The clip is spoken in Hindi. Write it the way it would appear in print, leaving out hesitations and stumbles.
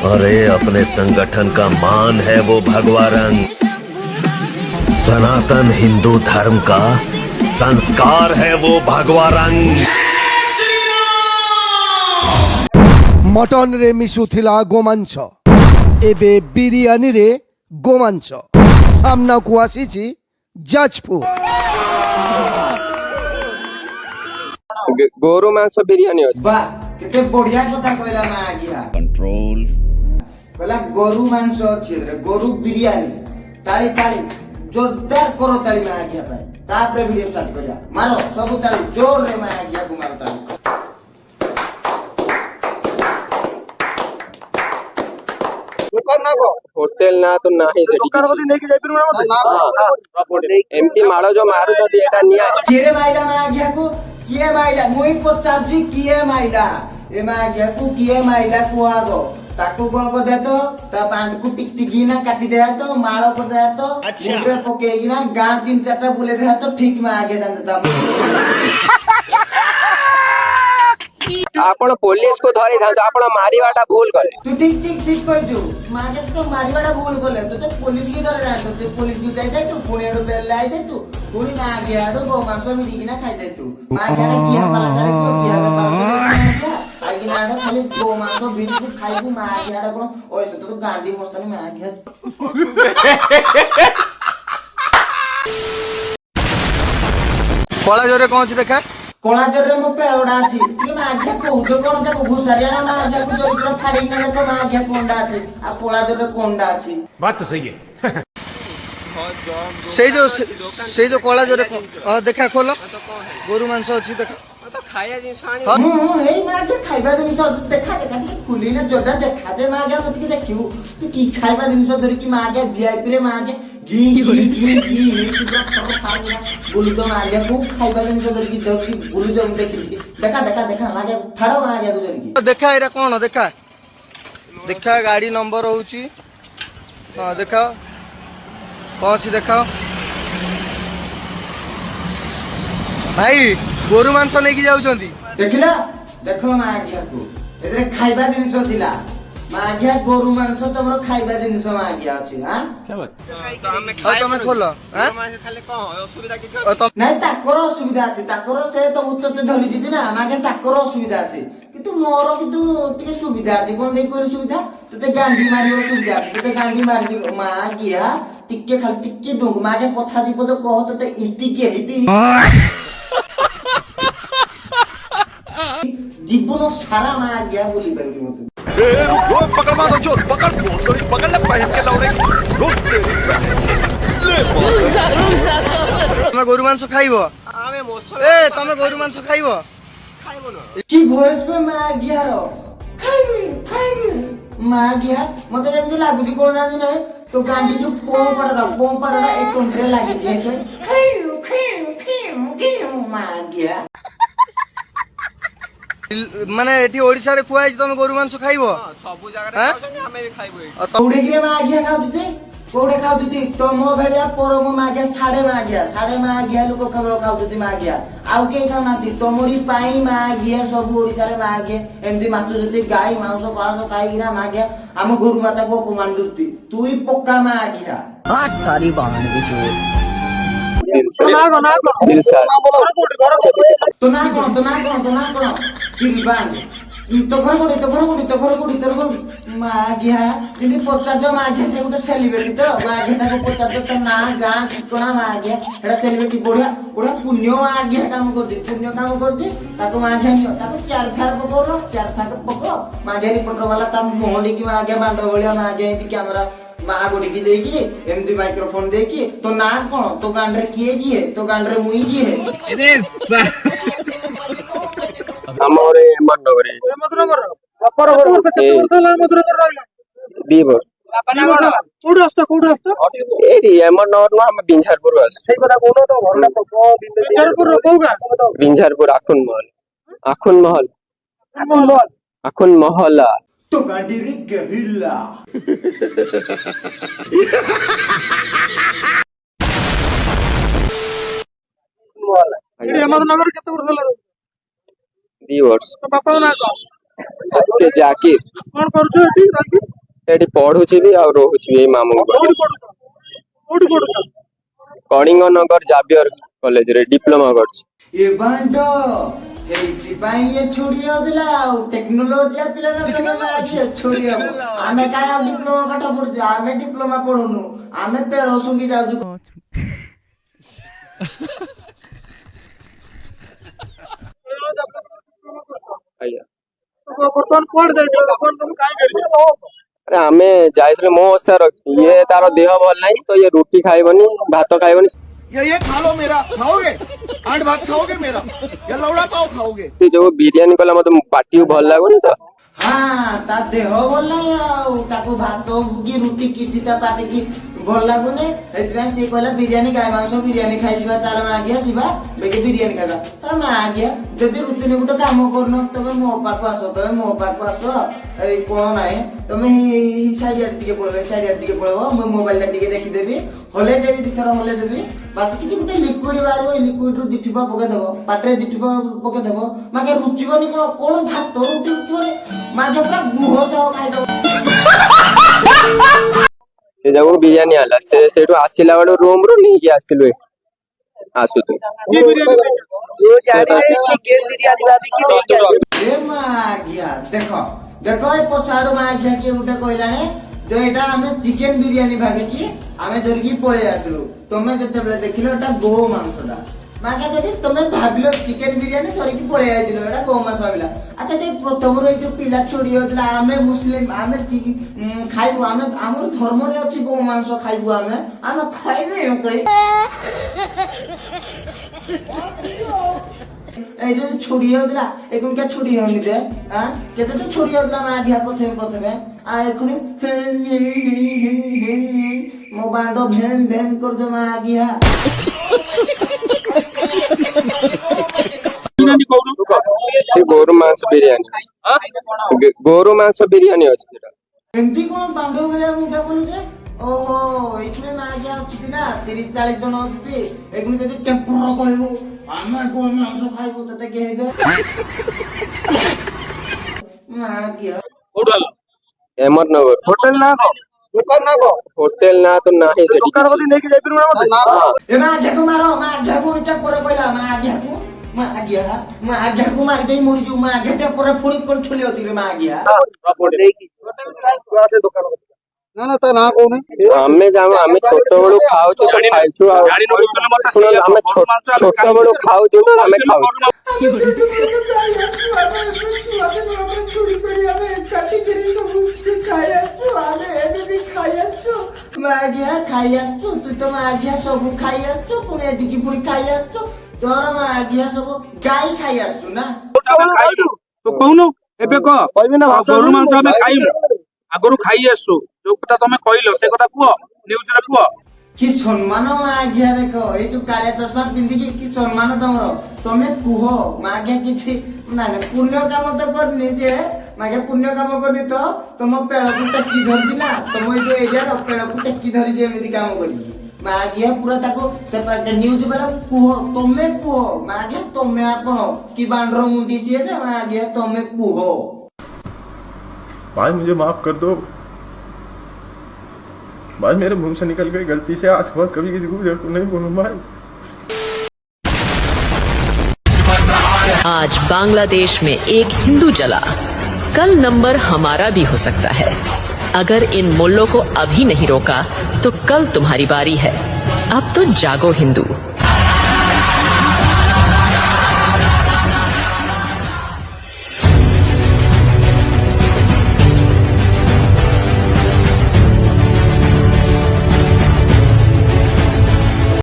अरे अपने संगठन का मान है वो भगवा रंग, सनातन हिंदू धर्म का संस्कार है वो भगवा रंग। मटन रे मिशुथिला गोमांस एबे बिरियानी रे गोमांस सामना को आसीची जाजपुर गोरु मांस बिरियानी होची बा केते बढ़िया कथा कहला मा आगिया कंट्रोल कहला गोरु मांस अछि रे गोरु बिरियानी ताली ताली जोरदार करो ताली मा आगिया भाई तापरे वीडियो स्टार्ट करिया मारो सब ताली जोर रे मा आगिया को मारो ताली होटल ना तो नाही एमती माड़ो जो मारू छथि एटा निया किए माइला मा आगिया को किए माइला मुई पचारजी किए माइला ए मा आगिया को किए माइला को आगो ताकू कोन को दे तो ता पांड को टिक टिकी ना काटी दे तो माळो कर दे तो मुंडरे पकेगी ना गां तीन चारटा बुले दे तो ठीक में आगे जान देता आपण पुलिस को धरी था आपण मारीवाटा भूल करे तू ठीक ठीक ठीक कर जो मागे तो मारीवाटा भूल करे तो पुलिस की करे जान तो पुलिस की जाय तू पुणेडो बेल लाई दे तू पुणी ना आगे आडो गो मांस मिली ना खाई दे तू मागे किया पाला करे तो किया में पाला आगे नाडो खाली गो मांस बिडी को खाइबू मागे आडो कोन ओइसे तो गांडी मस्तानी में आगे कला जोरे कौन सी देखा कोला जरे मो पेळोडा अछि कि मा आज्ञा कोउजो कोन ताको घुसारिया मा आज्ञा को जोइरो फाडी ना तो मा आज्ञा कोंडा अछि आ कोला जरे कोंडा अछि बात तो सही है से जो कला जोरे देखा खोलो गोरु मांस अछि देखा तो खाया जिंस आनी हे मा आज्ञा खाइबा दिन सब देखा देखा कि खुली ना जोडा देखा दे मा आज्ञा मत कि देखियो तू की खाइबा दिन सब धरि कि मा आज्ञा वीआईपी रे मा आज्ञा घी बोलू तो मा आज्ञा को खाइबा दिन सब धरि कि धरि बोलू जो देखि देखा देखा देखा मा आज्ञा फाड़ो मा आज्ञा को धरि देखा एरा कोन देखा देखा गाड़ी नंबर होउची हां देखा कौन सी देखा भाई गोरु मांस लेके जाउचंती देखिला देखो मा आज्ञा को एतरे खाइबा दिन सब दिला मा आज्ञा गोरु मांस तमरो खाइबा दिन सब मा आज्ञा अछि हां क्या बात तमे खोलो हां खाली को असुविधा किछ नहीं ताकर असुविधा अछि ताकर से तो उच्चते धरि दिदि ना मागे ताकर असुविधा अछि किंतु मोर किंतु टिके सुविधा अछि कोन देई कोन सुविधा तते गांडी मारियो सुविधा अछि तते गांडी मारबी मा आज्ञा टिके खाली टिके डोग मागे कथा दीपद कह तते इति के हेबी जीवन सारा मा आज्ञा बोली परबी मते पकड़ मारो जो पकड़ पकड़ ले पहन के लाउरे तमे गोरु मांस खाइबो आमे मोसो ए तमे गोरु मांस खाइबो खाइबो न की वॉइस पे मा आज्ञा रो खाइबी मा आज्ञा मते जेंति लागुची कोन जानि नै तो गांडी जो पों पड़रा एक कोंट्रे लागि जे खाइबी मा आज्ञा माने एठी ओडिसा रे कुआई तमे गोरु मांस खाइबो सब जगह रे खाउछन हमें भी खाइबो कोडे गिरे मा आज्ञा खाउती कोडे खाउती तमो भेलिया परम मा आज्ञा साडे मा आज्ञा लोक केवल खाउती मा आज्ञा आउ के खाउनाती तमोरी पाई मा आज्ञा सब ओडिसा रे मा आज्ञा एंदी मातु जति गाय मांस कास खाई गिरा मा आज्ञा हम गुरु माता को अपमान दुती तुई पक्का मा आज्ञा बात सारी बाहन बिचो तो ना कोन किरबान तो घर कोडी मागिया जिंदी पचार जो मागिया से गुटे सेलिब्रिटी तो मागिया ताको पचार तो ना गां ठिकाना मागिया एटा सेलिब्रिटी बढ़िया पुण्य मागिया काम करजी ताको मागिया नियो ताको चार फार पको मागिया रिपोर्टर वाला ता मोहडी की मागिया बांडो भलिया मागिया इति कैमरा महागोडी की देकी एमती माइक्रोफोन देकी तो ना कोन तो गांडरे किए तो गांडरे मुई किए हमरे मडनगरे मधुनगर दीबो कोड असतो एरी मडनगर हम बिंझारपुर आस सही कथा कोन तो घरना तो बिंझारपुर कोगा बिंझारपुर आखुन महल तो गांडी रे गहिला ହେମନ୍ତନଗର କେତେ ବର୍ଷ ହେଲା ରହୁଛ? 2 ବର୍ଷ। ତୋ ବାପାଙ୍କ ନାଁ କଣ? ସେ ଜାକିର। କଣ କରୁଛୁ ଏଠି ରହିକି? ଏଠି ପଢୁଛି ବି ଆଉ ରହୁଛି ବି ଏଇ ମାମୁଁ କୋଉଠି ପଢୁଛ? କୋଉଠି ପଢୁଛ? କଳିଙ୍ଗ ନଗର ଜାବିୟର କଲେଜରେ ଡିପ୍ଲୋମା କରୁଛି। ଏ ବାଣ୍ଡ ହେଇଥିପାଇଁ ଇଏ ଛୋଡି ଯାଉଥିଲା ଆଉ ଟେକ୍ନୋଲୋଜି ପିଲାଟା ତମେ ଆଜି ଛୋଡି ହବ। ଆମେ କାଇଁ ଆଉ ଡିପ୍ଲୋମା ପାଠ ପଢୁଛୁ? ଆମେ ଡିପ୍ଲୋମା ପଢୁନୁ, ଆମେ ପେଳ ଶୁଙ୍ଗି ଯାଉଛୁ। ଆଜ୍ଞା। ବର୍ତ୍ତମାନ କୁଆଡେ ଯାଇଥିଲ? କଣ ତମେ କାଇଁ ଯାଇଥିଲ? ଆରେ ଆମେ ଯାଇଥିଲୁ ମୋ ଓଷା ରଖି। ଇଏ ତାର ଦେହ ଭଲ ନାହିଁ ତ ଇଏ ରୁଟି ଖାଇବନି, ଭାତ ଖାଇବନି। ये खा लो मेरा, खाओगे? आठ भात खाओगे मेरा या लौड़ा पाव खाओगे? ସେ ଯୋଉ ବିରିୟାନୀ କଲା ମତେ ପାଟିକୁ ଭଲ ଲାଗୁନି ତ। ହଁ ତା ଦେହ ଭଲ ନାହିଁ ଆଉ ତାକୁ ଭାତ କି ରୁଟି କିଛି ତା ପାଟିକି ଭଲ ଲାଗୁନି। ସେଥିପାଇଁ ସେ କହିଲା ବିରିୟାନୀ ଗାଈ ମାଂସ ବିରିୟାନୀ ଖାଇଯିବା, ଚାଲ ମାଗିଆ ଯିବା ବେଗି ବିରିୟାନୀ ଖାଇବା। ସାର୍ ମାଗିଆ ଯଦି ରୁଟିନି ଗୋଟେ କାମ କରୁନ, ତମେ ମୋ ପାଖକୁ ଆସ, ତମେ ମୋ ପାଖକୁ ଆସ। ଏଇ କଣ ନାହିଁ ତମେ ସାଇଡିଆଡେ ଟିକେ ପଳେଇବ, ସାଇଡିଆଡେ ଟିକେ ପଳେଇବ, ମୁଁ ମୋବାଇଲ ଟା ଟିକେ ଦେଖିଦେବି, ହଲେଇ ଦେବି, 2 ଥର ହଲେଇ ଦେବି, ବାସ୍ କିଛି ଗୋଟେ ଲିକ୍ୱିଡ ବାହାରିବ। ଏଇ ଲିକ୍ୱିଡ ରୁ 2 ଠିପା ପକେଇଦବ, ପାଟିରେ 2 ଠିପା ପକେଇଦବ, ମାଗେ ରୁଚିବନି କଣ? କଣ ଭାତ ରୁଟି ରୁଚିବନି? ମାଗେ ପୁରା ଗୁହ ସହ ଖାଇଦବ। ସେ ଯାକୁ ବିରିୟାନୀ ଆଣିଲା, ସେ ସେଇଠୁ ଆସିଲା ବେଳୁ ରୁମ ରୁ ନେଇକି ଆସିଲୁ ଏଠି ଆସୁଛୁ। କି ବିରିୟାନୀ ଖାଇଛ? ଏ ମାଗିଆ ଦେଖ ଦେଖ ଏ ପଛଆଡୁ ମାଗିଆ କିଏ ଗୋଟେ କହିଲାଣି ଯେ ଏଇଟା ଆମେ ଚିକେନ ବିରିୟାନୀ ଭାବିକି ଆମେ ଧରିକି ପଳେଇ ଆସିଲୁ। ତମେ ଯେତେବେଳେ ଦେଖିଲ ଏଟା ଗୋ ମାଂସଟା ମାଗିଆ, ଯଦି ତମେ ଭାବିଲ ଚିକେନ ବିରିୟାନୀ ଧରିକି ପଳେଇ ଆସିଲ, ଏଟା ଗୋ ମାଂସ ଭାବିଲା। ଆଚ୍ଛା ଯେ ପ୍ରଥମରୁ ଏଇ ଯୋଉ ପିଲା ଛୋଡି ଯାଉଥିଲା ଆମେ ମୁସଲିମ, ଆମେ ଖାଇବୁ, ଆମେ ଆମର ଧର୍ମରେ ଅଛି ଗୋ ମାଂସ ଖାଇବୁ, ଆମେ ଖାଇବେ এই যে ছড়ি যাଉଥିଲା এখন কে ছড়ি হয়নি যে হ্যাঁ কেতে তো ছড়ি যাউଥିଲା মা ঘিয়া প্রথমে আর এখন মো বান্ড ভেন ভেন করছো মা ঘিয়া। ସେ ଗୋରୁ ମାଂସ ବିରିୟାନୀ, ଗୋରୁ ମାଂସ ବିରିୟାନୀ ଅଛି ସେଟା। ଏମିତି କଣ ବାଣ୍ଡ ଭଳିଆ ମୁଣ୍ଡା ବୋଲୁଛେ? ଓହୋ ଏଇଥିରେ ମା ଘିଆ ଅଛି ନା 30-40 ଜଣ ଅଛନ୍ତି। এখন ଯଦି ଟେମ୍ପର କହିବୁ ଆମେ ଗୋ ମାଂସ ଖାଇବୁ ତତେ କିଏ ହେବେ? ମା ଘିଆ ହେମନ୍ତନଗର ହୋଟେଲ ନା କଣ? ଦୋକାନ ନା କଣ? ହୋଟେଲ ନା ତ ନାହିଁ ସେଠି ଦୋକାନ କିଛି। କତି ନେଇକି ଯାଇପାରିବୁ ନା ମତେ? ଏ ମା ଘିଆକୁ ମାର, ମା ଘିଆକୁ ଟେମ୍ପର କହିଲା, ମା ଘିଆକୁ ମାରି ଦେଇ ମରିଯିବୁ। ମା ଘିଆ ଟେମ୍ପର ପୁଣି କଣ ଛୁଲି ଅଛି ରେ ମା ଘିଆ? ନା ନା ତା ନାଁ କହୁନି। ଆମେ ଆମେ ଛୋଟ ବେଳୁ ଖାଉଛୁ ତ ଖାଇଛୁ ଆଉ ଶୁଣନ୍ତୁ, ଆମେ ଛୋଟ ବେଳୁ ଖାଉଛୁ ତ ଆମେ ଖାଉଛୁ। ଖାଇ ଆସିଛୁ ତୁ ତ ମାଗିଆ ସବୁ ଖାଇ ଆସିଛୁ, ପୁଣି ଏଠିକି ପୁଣି ଖାଇ ଆସିଛୁ। ତୋର ମାଗିଆ ସବୁ ଗାଈ ଖାଇ ଆସିଛୁ ନା? ତୁ କହୁନୁ ଏବେ କହ ଗୋରୁ ମାଂସ ଆମେ ଖାଇବୁ, ଆଗରୁ ଖାଇ ଆସୁ। ଯୋଉ କଥା ତମେ କହିଲ ସେ କଥା କୁହ, ନ୍ୟୁଜରେ କୁହ। କି ସମ୍ମାନ ମାଗିଆ, ଦେଖ ଏଇ ଯୋଉ କାଳିଆ ଚଷମା ପିନ୍ଧିକି କି ସମ୍ମାନ ତମର, ତମେ କୁହ ମାଗିଆ କିଛି ନାଇଁ ପୁଣ୍ୟ କାମ ତ କରିନି ଯେ ମାଗିଆ ପୁଣ୍ୟ କାମ କରିନି ତ ତମ ପେଳକୁ ଟେକି ଧରିଛି ନା, ତମ ଏଇ ଯୋଉ ଏରିଆର ପେଳକୁ ଟେକି ଧରିଛି ଏମିତି କାମ କରିକି। ମାଗିଆ ପୁରା ତାକୁ ସେପାରେଟ ନ୍ୟୁଜ ବାଲା କୁହ, ତମେ କୁହ ମାଗିଆ, ତମେ ଆପଣ କି ବାଣ୍ଡର ମୁଣ୍ଡି ସିଏ ଯେ ମାଗିଆ ତମେ କୁହ। भाई मुझे माफ कर दो भाई, मेरे मुंह से निकल गई गलती से, आज के बाद कभी किसी को नहीं बोलूंगा भाई। आज बांग्लादेश में एक हिंदू जला, कल नंबर हमारा भी हो सकता है। अगर इन मुल्लों को अभी नहीं रोका तो कल तुम्हारी बारी है। अब तो जागो हिंदू।